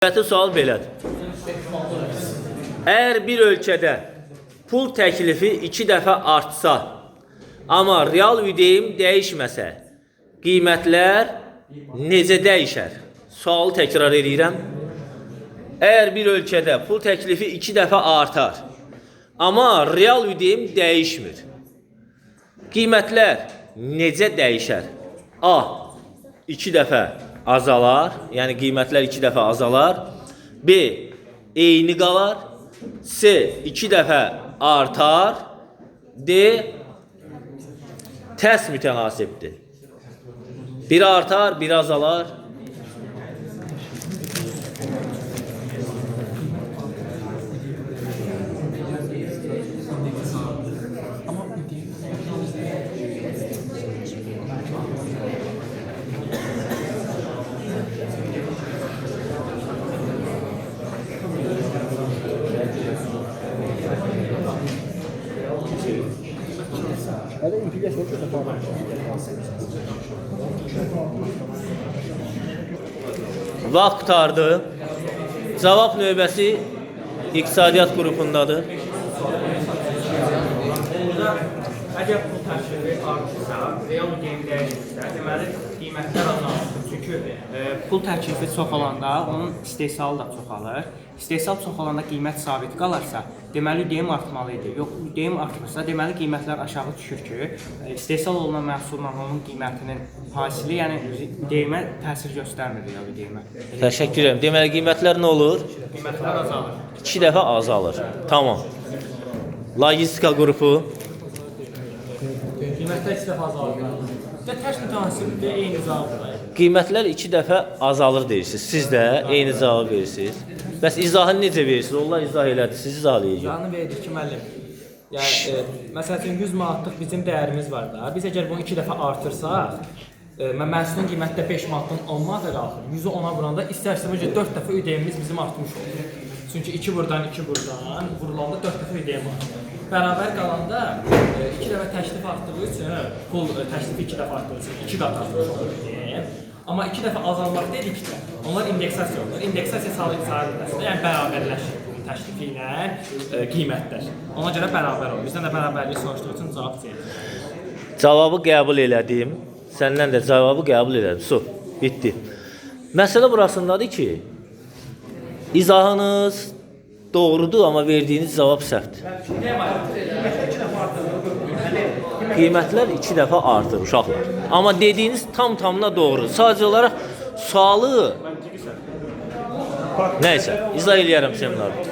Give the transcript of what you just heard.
Növbəti sual belədir. Əgər bir ölkədə pul təklifi 2 dəfə artsa, amma real ödəyim dəyişməsə, qiymətlər necə dəyişər? Sualı təkrar edirəm. Əgər bir ölkədə pul təklifi 2 dəfə artar, amma real ödəyim dəyişmir, qiymətlər necə dəyişər? A. 2 dəfə azalar, yəni qiymətlər 2 dəfə azalar. B. Eyni qalar. C. 2 dəfə artar. D. Tərs mütənasibdir. Biri artar, biri azalar. Vaxt qurtardı. Cavab növbəsi iqtisadiyyat qrupundadır. Əgər pul təklifi artırsa, real ödəyim dəyişirsə, deməli qiymətlər azalır. Çünki pul təklifi çox olanda onun istehsalı da çoxalır. İstehsal çox olanda qiymət sabit qalarsa, deməli ödəyim artmalı idi. Yox, ödəyim artmırsa, deməli qiymətlər aşağı düşür ki, istehsal olunan məhsulla onun qiymətinin hasili, yəni ödəyimə təsir göstərmir real ödəyimə. Təşəkkür edirəm. Deməli qiymətlər nə olur? Qiymətlər azalır. 2 dəfə azalır. Tamam. Logistika qrupu. Qiymətlər 2 dəfə azalır. Və tərs mütənasibdir, eyni cavabdır. Qiymətlər 2 dəfə azalır deyirsiniz. Siz də eyni cavab verirsiniz. Bəs izahını necə verirsiniz? Onlar izah elədi, siz izahlayacaq. İzahını verdik ki, müəllim. Yəni, məsəl üçün 100 manatlıq bizim dəyərimiz var da. Biz əgər bunu 2 dəfə artırsaq, məhsulun qiyməti də 5 manatdan 10 manata qalxır. 100-ü 10-a vuranda istər-istəməz 4 dəfə ödəyimimiz bizim artmış olur. Çünki 2 buradan, 2 buradan vurulanda 4 dəfə ödəyim artır. Bərabər qalanda 2 dəfə təklif artdığı üçün, pul təklifi 2 dəfə artdığı üçün 2 qat artmış olur ödəyim. Amma 2 dəfə azalmaq dedikdə, onlar indeksasiya olunur. İndeksasiya sayılır, yəni bərabərləşir pulun təklifi ilə qiymətlər. Ona görə bərabər olur. Bizdən də bərabərlik soruşduğu üçün cavab C. Cavabı qəbul elədim. Səndən də cavabı qəbul elədim. Su, bitdi. Məsələ burasındadır ki, izahınız doğrudur, amma verdiyiniz cavab səhvdir. Qiymətlər 2 dəfə artır, uşaqlar. Amma dediyiniz tam-tamına doğru. Sadəcə olaraq sualı... Nəysə, izah eləyərəm seminarda.